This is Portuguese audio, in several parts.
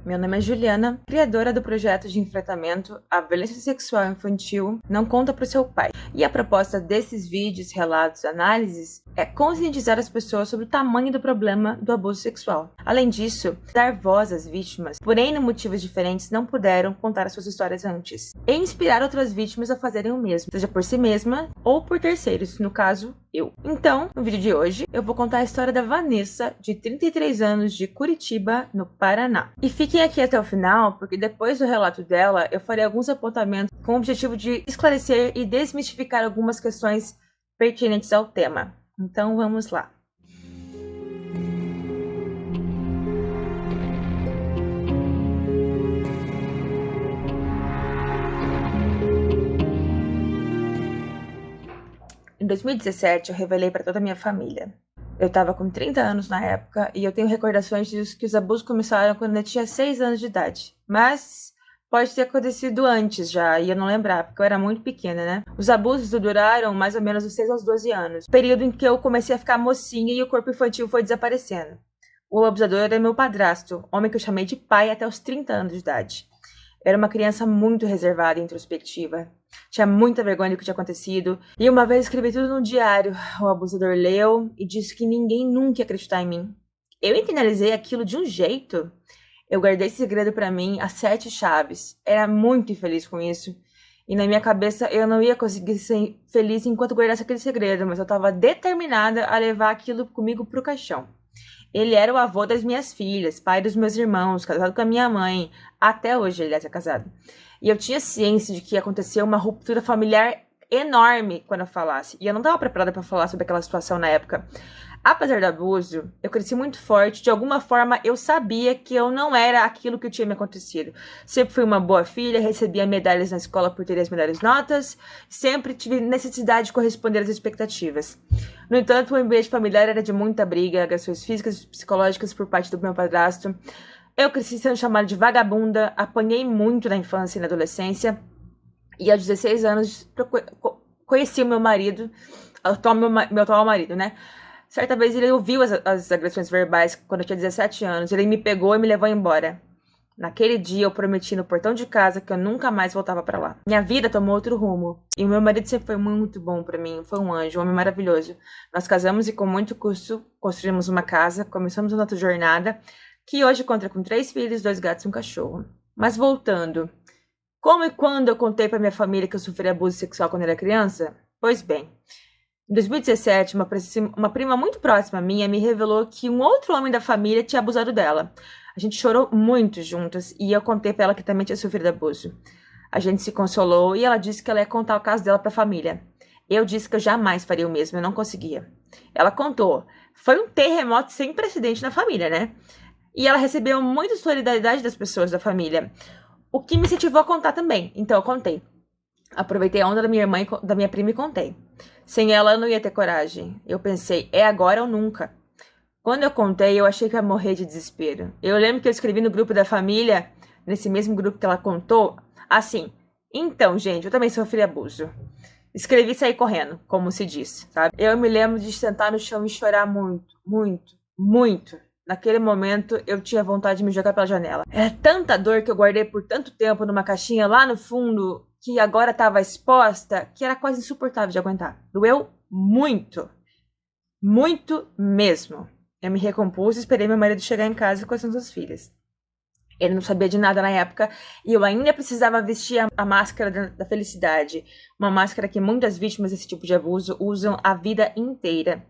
Meu nome é Juliana, criadora do projeto de enfrentamento à violência sexual infantil Não Conta Pro Seu Pai. E a proposta desses vídeos, relatos e análises é conscientizar as pessoas sobre o tamanho do problema do abuso sexual. Além disso, dar voz às vítimas, porém por motivos diferentes não puderam contar as suas histórias antes. E inspirar outras vítimas a fazerem o mesmo, seja por si mesma ou por terceiros, no caso, eu. Então, no vídeo de hoje, eu vou contar a história da Vanessa, de 33 anos, de Curitiba, no Paraná. E fiquem aqui até o final, porque depois do relato dela, eu farei alguns apontamentos com o objetivo de esclarecer e desmistificar algumas questões pertinentes ao tema. Então, vamos lá. Em 2017, eu revelei para toda a minha família. Eu estava com 30 anos na época e eu tenho recordações de que os abusos começaram quando eu tinha 6 anos de idade. Mas pode ter acontecido antes já, e eu não lembrar, porque eu era muito pequena, né? Os abusos duraram mais ou menos dos 6 aos 12 anos, período em que eu comecei a ficar mocinha e o corpo infantil foi desaparecendo. O abusador era meu padrasto, homem que eu chamei de pai até os 30 anos de idade. Eu era uma criança muito reservada e introspectiva. Tinha muita vergonha do que tinha acontecido. E uma vez escrevi tudo no diário. O abusador leu e disse que ninguém nunca ia acreditar em mim. Eu internalizei aquilo de um jeito. Eu guardei esse segredo pra mim às 7 chaves. Era muito infeliz com isso. E na minha cabeça eu não ia conseguir ser feliz enquanto guardasse aquele segredo. Mas eu estava determinada a levar aquilo comigo pro caixão. Ele era o avô das minhas filhas, pai dos meus irmãos, casado com a minha mãe. Até hoje ele é casado. E eu tinha ciência de que ia acontecer uma ruptura familiar enorme quando eu falasse. E eu não estava preparada para falar sobre aquela situação na época. Apesar do abuso, eu cresci muito forte. De alguma forma, eu sabia que eu não era aquilo que tinha me acontecido. Sempre fui uma boa filha, recebia medalhas na escola por ter as melhores notas. Sempre tive necessidade de corresponder às expectativas. No entanto, o ambiente familiar era de muita briga, agressões físicas e psicológicas por parte do meu padrasto. Eu cresci sendo chamada de vagabunda, apanhei muito na infância e na adolescência. E aos 16 anos, conheci o meu marido, meu atual marido, né? Certa vez ele ouviu as agressões verbais quando eu tinha 17 anos. Ele me pegou e me levou embora. Naquele dia eu prometi no portão de casa que eu nunca mais voltava pra lá. Minha vida tomou outro rumo. E o meu marido sempre foi muito bom pra mim. Foi um anjo, um homem maravilhoso. Nós casamos e com muito custo construímos uma casa. Começamos a nossa jornada, que hoje conta com 3 filhos, 2 gatos e um cachorro. Mas voltando, como e quando eu contei pra minha família que eu sofri abuso sexual quando era criança? Pois bem, em 2017, uma prima muito próxima minha me revelou que um outro homem da família tinha abusado dela. A gente chorou muito juntas e eu contei pra ela que também tinha sofrido abuso. A gente se consolou e ela disse que ela ia contar o caso dela pra família. Eu disse que eu jamais faria o mesmo, eu não conseguia. Ela contou. Foi um terremoto sem precedente na família, né? E ela recebeu muita solidariedade das pessoas da família, o que me incentivou a contar também. Então eu contei. Aproveitei a onda da minha irmã e da minha prima e contei. Sem ela eu não ia ter coragem. Eu pensei, é agora ou nunca. Quando eu contei, eu achei que ia morrer de desespero. Eu lembro que eu escrevi no grupo da família, nesse mesmo grupo que ela contou, assim: então, gente, eu também sofri abuso. Escrevi e saí correndo, como se diz, sabe? Eu me lembro de sentar no chão e chorar muito, muito, muito. Naquele momento, eu tinha vontade de me jogar pela janela. Era tanta dor que eu guardei por tanto tempo numa caixinha lá no fundo, que agora estava exposta, que era quase insuportável de aguentar. Doeu muito. Muito mesmo. Eu me recompus e esperei meu marido chegar em casa com as nossas filhas. Ele não sabia de nada na época e eu ainda precisava vestir a máscara da felicidade. Uma máscara que muitas vítimas desse tipo de abuso usam a vida inteira.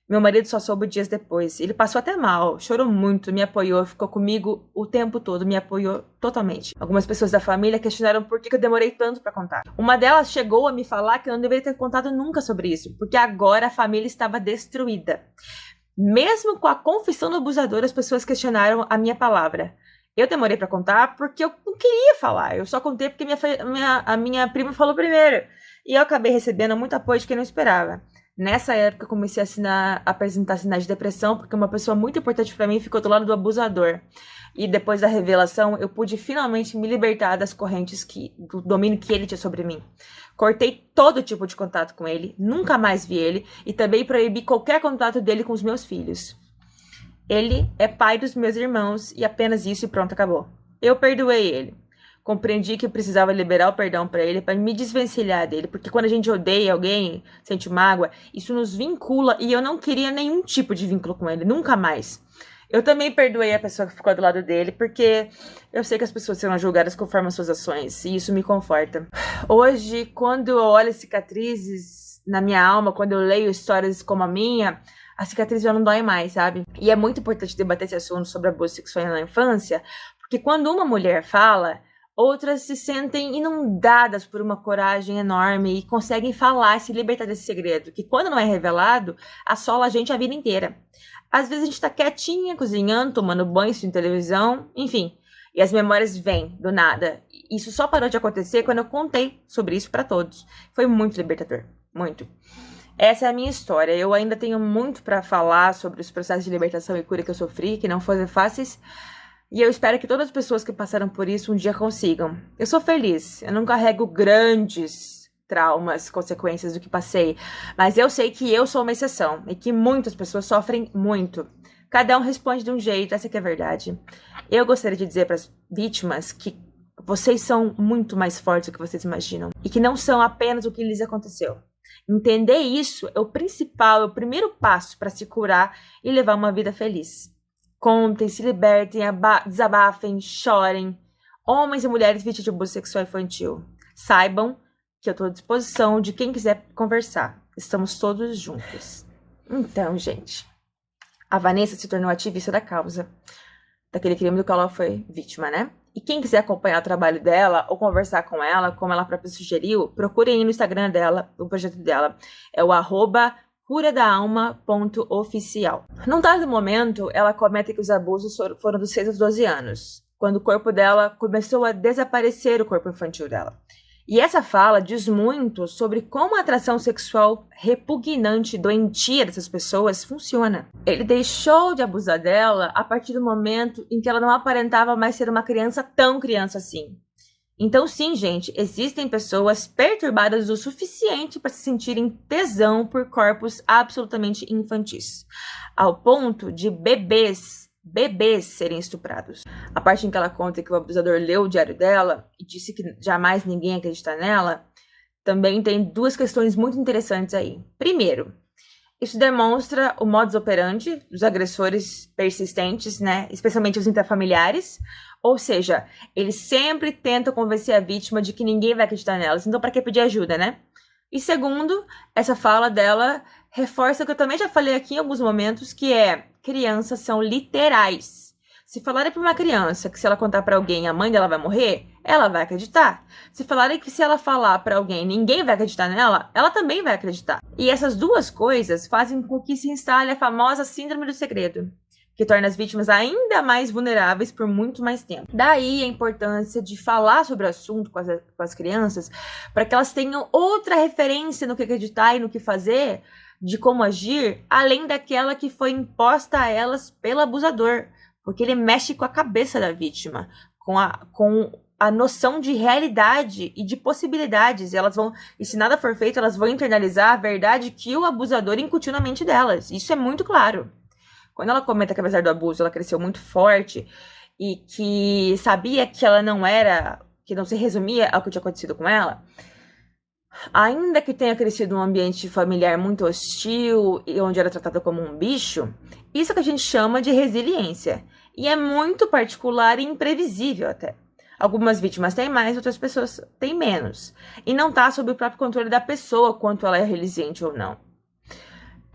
Meu marido só soube dias depois. Ele passou até mal, chorou muito, me apoiou, ficou comigo o tempo todo, me apoiou totalmente. Algumas pessoas da família questionaram por que eu demorei tanto pra contar. Uma delas chegou a me falar que eu não deveria ter contado nunca sobre isso, porque agora a família estava destruída. Mesmo com a confissão do abusador, as pessoas questionaram a minha palavra. Eu demorei pra contar porque eu não queria falar. Eu só contei porque a minha prima falou primeiro. E eu acabei recebendo muito apoio de quem não esperava. Nessa época, eu comecei a apresentar sinais de depressão, porque uma pessoa muito importante pra mim ficou do lado do abusador. E depois da revelação, eu pude finalmente me libertar das correntes do domínio que ele tinha sobre mim. Cortei todo tipo de contato com ele, nunca mais vi ele, e também proibi qualquer contato dele com os meus filhos. Ele é pai dos meus irmãos e apenas isso e pronto, acabou. Eu perdoei ele. Compreendi que precisava liberar o perdão pra ele, pra me desvencilhar dele, porque quando a gente odeia alguém, sente mágoa, isso nos vincula e eu não queria nenhum tipo de vínculo com ele, nunca mais. Eu também perdoei a pessoa que ficou do lado dele, porque eu sei que as pessoas serão julgadas conforme as suas ações, e isso me conforta. Hoje, quando eu olho cicatrizes na minha alma, quando eu leio histórias como a minha, a cicatriz já não dói mais, sabe? E é muito importante debater esse assunto sobre abuso sexual na infância, porque quando uma mulher fala, outras se sentem inundadas por uma coragem enorme e conseguem falar e se libertar desse segredo, que quando não é revelado, assola a gente a vida inteira. Às vezes a gente tá quietinha, cozinhando, tomando banho, assistindo televisão, enfim. E as memórias vêm do nada. Isso só parou de acontecer quando eu contei sobre isso pra todos. Foi muito libertador, muito. Essa é a minha história. Eu ainda tenho muito pra falar sobre os processos de libertação e cura que eu sofri, que não foram fáceis. E eu espero que todas as pessoas que passaram por isso um dia consigam. Eu sou feliz, eu não carrego grandes traumas, consequências do que passei. Mas eu sei que eu sou uma exceção e que muitas pessoas sofrem muito. Cada um responde de um jeito, essa que é a verdade. Eu gostaria de dizer para as vítimas que vocês são muito mais fortes do que vocês imaginam. E que não são apenas o que lhes aconteceu. Entender isso é o principal, é o primeiro passo para se curar e levar uma vida feliz. Contem, se libertem, desabafem, chorem. Homens e mulheres vítimas de abuso sexual infantil. Saibam que eu estou à disposição de quem quiser conversar. Estamos todos juntos. Então, gente, a Vanessa se tornou ativista da causa, daquele crime do qual ela foi vítima, né? E quem quiser acompanhar o trabalho dela ou conversar com ela, como ela própria sugeriu, procurem aí no Instagram dela, o projeto dela. É o @curadaalma.oficial. Num dado momento, ela comenta que os abusos foram dos 6 aos 12 anos, quando o corpo dela começou a desaparecer, o corpo infantil dela. E essa fala diz muito sobre como a atração sexual repugnante, doentia dessas pessoas funciona. Ele deixou de abusar dela a partir do momento em que ela não aparentava mais ser uma criança tão criança assim. Então sim, gente, existem pessoas perturbadas o suficiente para se sentirem tesão por corpos absolutamente infantis, ao ponto de bebês serem estuprados. A parte em que ela conta que o abusador leu o diário dela e disse que jamais ninguém acredita nela, também tem duas questões muito interessantes aí. Primeiro, isso demonstra o modus operandi dos agressores persistentes, né? Especialmente os intrafamiliares. Ou seja, eles sempre tentam convencer a vítima de que ninguém vai acreditar nelas. Então, para que pedir ajuda, né? E segundo, essa fala dela reforça o que eu também já falei aqui em alguns momentos, que é: crianças são literais. Se falarem para uma criança que se ela contar para alguém a mãe dela vai morrer, ela vai acreditar. Se falarem que se ela falar para alguém ninguém vai acreditar nela, ela também vai acreditar. E essas duas coisas fazem com que se instale a famosa síndrome do segredo, que torna as vítimas ainda mais vulneráveis por muito mais tempo. Daí a importância de falar sobre o assunto com as crianças, para que elas tenham outra referência no que acreditar e no que fazer, de como agir, além daquela que foi imposta a elas pelo abusador, porque ele mexe com a cabeça da vítima, com a noção de realidade e de possibilidades. E se nada for feito, elas vão internalizar a verdade que o abusador incutiu na mente delas. Isso é muito claro. Quando ela comenta que, apesar do abuso, ela cresceu muito forte e que sabia que ela que não se resumia ao que tinha acontecido com ela, ainda que tenha crescido num ambiente familiar muito hostil e onde era tratada como um bicho, isso é o que a gente chama de resiliência. E é muito particular e imprevisível até. Algumas vítimas têm mais, outras pessoas têm menos. E não está sob o próprio controle da pessoa quanto ela é resiliente ou não.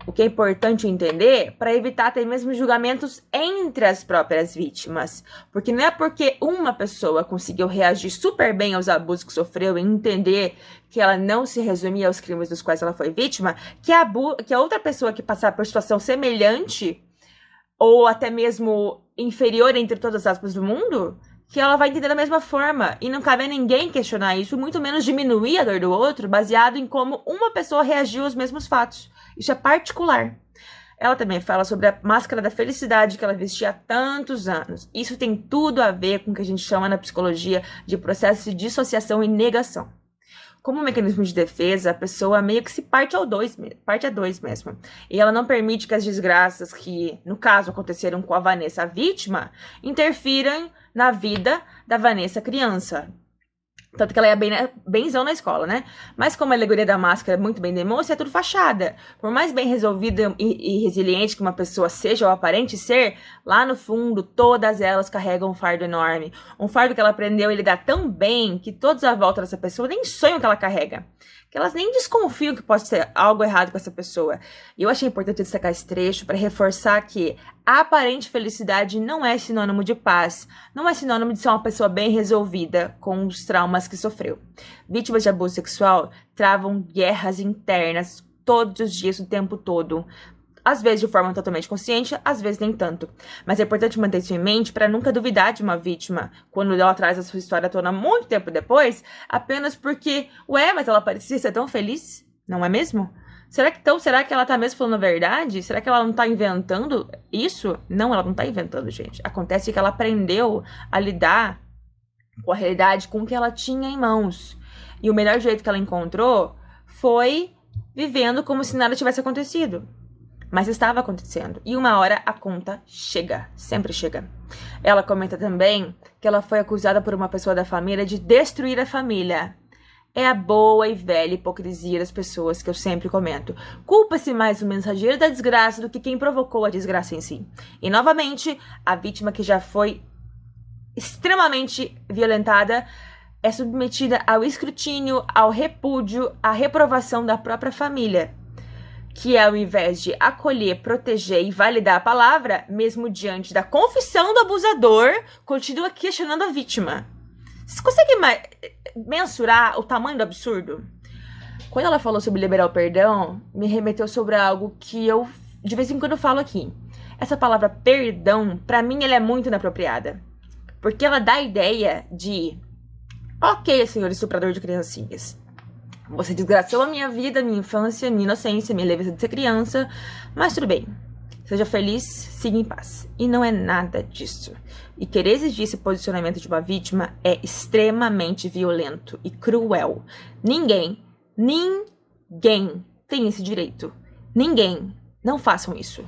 O que é importante entender para evitar até mesmo julgamentos entre as próprias vítimas. Porque não é porque uma pessoa conseguiu reagir super bem aos abusos que sofreu e entender que ela não se resumia aos crimes dos quais ela foi vítima, que a outra pessoa que passar por situação semelhante ou até mesmo inferior entre todas as aspas do mundo, que ela vai entender da mesma forma. E não cabe a ninguém questionar isso, muito menos diminuir a dor do outro, baseado em como uma pessoa reagiu aos mesmos fatos. Isso é particular. Ela também fala sobre a máscara da felicidade que ela vestia há tantos anos. Isso tem tudo a ver com o que a gente chama na psicologia de processo de dissociação e negação. Como um mecanismo de defesa, a pessoa meio que se parte a dois mesmo. E ela não permite que as desgraças que, no caso, aconteceram com a Vanessa, a vítima, interfiram na vida da Vanessa criança. Tanto que ela é benzão na escola, né? Mas como a alegoria da máscara muito bem demonstra, é tudo fachada. Por mais bem resolvida e resiliente que uma pessoa seja ou aparente ser, lá no fundo, todas elas carregam um fardo enorme. Um fardo que ela aprendeu a lidar tão bem que todos à volta dessa pessoa nem sonham que ela carrega. Que elas nem desconfiam que pode ter algo errado com essa pessoa. E eu achei importante destacar esse trecho para reforçar que a aparente felicidade não é sinônimo de paz, não é sinônimo de ser uma pessoa bem resolvida com os traumas que sofreu. Vítimas de abuso sexual travam guerras internas todos os dias, o tempo todo. Às vezes de forma totalmente consciente, às vezes nem tanto. Mas é importante manter isso em mente para nunca duvidar de uma vítima quando ela traz a sua história à tona muito tempo depois, apenas porque, mas ela parecia ser tão feliz, não é mesmo? Será que ela tá mesmo falando a verdade? Será que ela não tá inventando isso? Não, ela não tá inventando, gente. Acontece que ela aprendeu a lidar com a realidade com o que ela tinha em mãos. E o melhor jeito que ela encontrou foi vivendo como se nada tivesse acontecido. Mas estava acontecendo. E uma hora a conta chega. Sempre chega. Ela comenta também que ela foi acusada por uma pessoa da família de destruir a família. É a boa e velha hipocrisia das pessoas que eu sempre comento. Culpa-se mais o mensageiro da desgraça do que quem provocou a desgraça em si. E novamente, a vítima que já foi extremamente violentada é submetida ao escrutínio, ao repúdio, à reprovação da própria família, que ao invés de acolher, proteger e validar a palavra, mesmo diante da confissão do abusador, continua questionando a vítima. Vocês conseguem mensurar o tamanho do absurdo? Quando ela falou sobre liberar o perdão, me remeteu sobre algo que eu de vez em quando falo aqui. Essa palavra perdão, pra mim, ela é muito inapropriada. Porque ela dá a ideia de: ok, senhor estuprador de criancinhas, você desgraçou a minha vida, minha infância, minha inocência, minha leveza de ser criança, mas tudo bem. Seja feliz, siga em paz. E não é nada disso. E querer exigir esse posicionamento de uma vítima é extremamente violento e cruel. Ninguém tem esse direito. Ninguém. Não façam isso.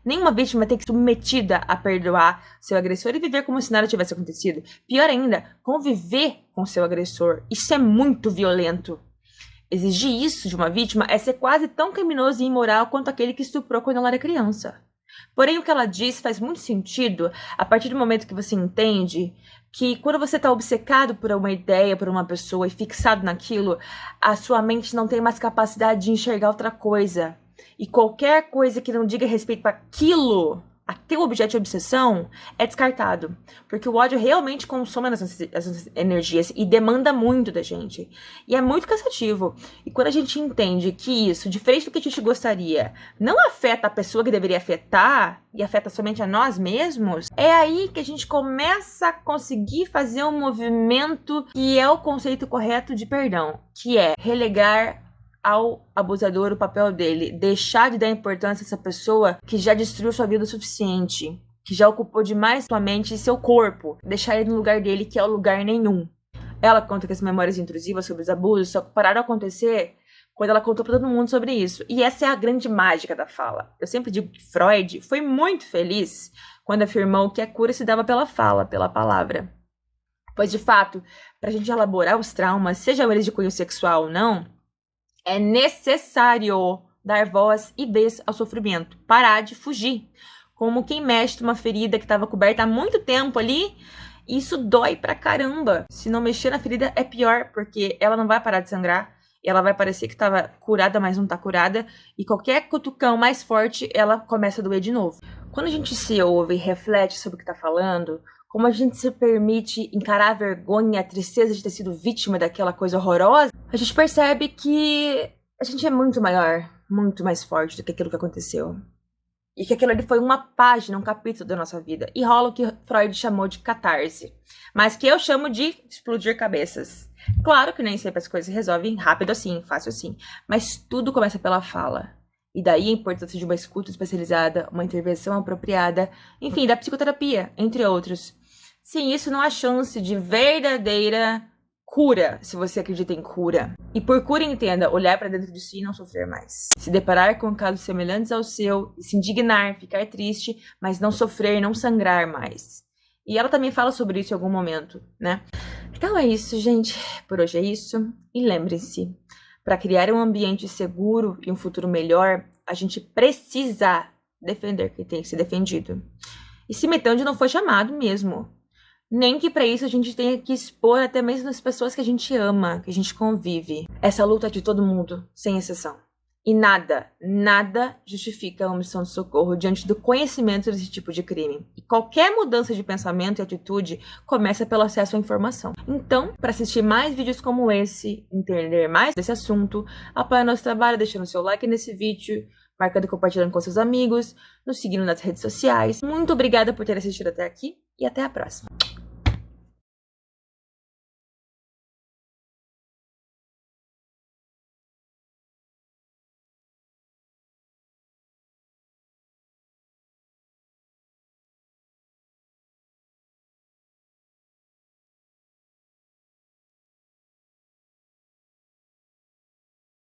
Nenhuma vítima tem que ser submetida a perdoar seu agressor e viver como se nada tivesse acontecido. Pior ainda, conviver com seu agressor. Isso é muito violento. Exigir isso de uma vítima é ser quase tão criminoso e imoral quanto aquele que estuprou quando ela era criança. Porém, o que ela diz faz muito sentido a partir do momento que você entende que quando você está obcecado por uma ideia, por uma pessoa e fixado naquilo, a sua mente não tem mais capacidade de enxergar outra coisa. E qualquer coisa que não diga respeito àquilo, a teu objeto de obsessão, é descartado. Porque o ódio realmente consome essas energias e demanda muito da gente. E é muito cansativo. E quando a gente entende que isso, diferente do que a gente gostaria, não afeta a pessoa que deveria afetar, e afeta somente a nós mesmos, é aí que a gente começa a conseguir fazer um movimento que é o conceito correto de perdão, que é relegar ao abusador o papel dele, deixar de dar importância a essa pessoa que já destruiu sua vida o suficiente, que já ocupou demais sua mente e seu corpo, deixar ele no lugar dele, que é o lugar nenhum. Ela conta que as memórias intrusivas sobre os abusos só pararam a acontecer quando ela contou pra todo mundo sobre isso. E essa é a grande mágica da fala. Eu sempre digo que Freud foi muito feliz quando afirmou que a cura se dava pela fala, pela palavra. Pois, de fato, pra gente elaborar os traumas, sejam eles de cunho sexual ou não, é necessário dar voz e vez ao sofrimento. Parar de fugir. Como quem mexe numa ferida que estava coberta há muito tempo ali. Isso dói pra caramba. Se não mexer na ferida é pior, porque ela não vai parar de sangrar. Ela vai parecer que estava curada, mas não tá curada. E qualquer cutucão mais forte, ela começa a doer de novo. Quando a gente se ouve e reflete sobre o que tá falando, como a gente se permite encarar a vergonha, a tristeza de ter sido vítima daquela coisa horrorosa, a gente percebe que a gente é muito maior, muito mais forte do que aquilo que aconteceu. E que aquilo ali foi uma página, um capítulo da nossa vida. E rola o que Freud chamou de catarse, mas que eu chamo de explodir cabeças. Claro que nem sempre as coisas se resolvem rápido assim, fácil assim, mas tudo começa pela fala. E daí a importância de uma escuta especializada, uma intervenção apropriada, enfim, da psicoterapia, entre outros. Sem isso, não há chance de verdadeira cura, se você acredita em cura. E por cura, entenda, olhar para dentro de si e não sofrer mais. Se deparar com casos semelhantes ao seu, se indignar, ficar triste, mas não sofrer, não sangrar mais. E ela também fala sobre isso em algum momento, né? Então é isso, gente. Por hoje é isso. E lembrem-se, para criar um ambiente seguro e um futuro melhor, a gente precisa defender quem tem que ser defendido. E se meter onde não foi chamado mesmo. Nem que para isso a gente tenha que expor até mesmo as pessoas que a gente ama, que a gente convive. Essa luta é de todo mundo, sem exceção. E nada justifica a omissão de socorro diante do conhecimento desse tipo de crime. E qualquer mudança de pensamento e atitude começa pelo acesso à informação. Então, para assistir mais vídeos como esse, entender mais desse assunto, apoie nosso trabalho deixando seu like nesse vídeo, marcando e compartilhando com seus amigos, nos seguindo nas redes sociais. Muito obrigada por ter assistido até aqui e até a próxima.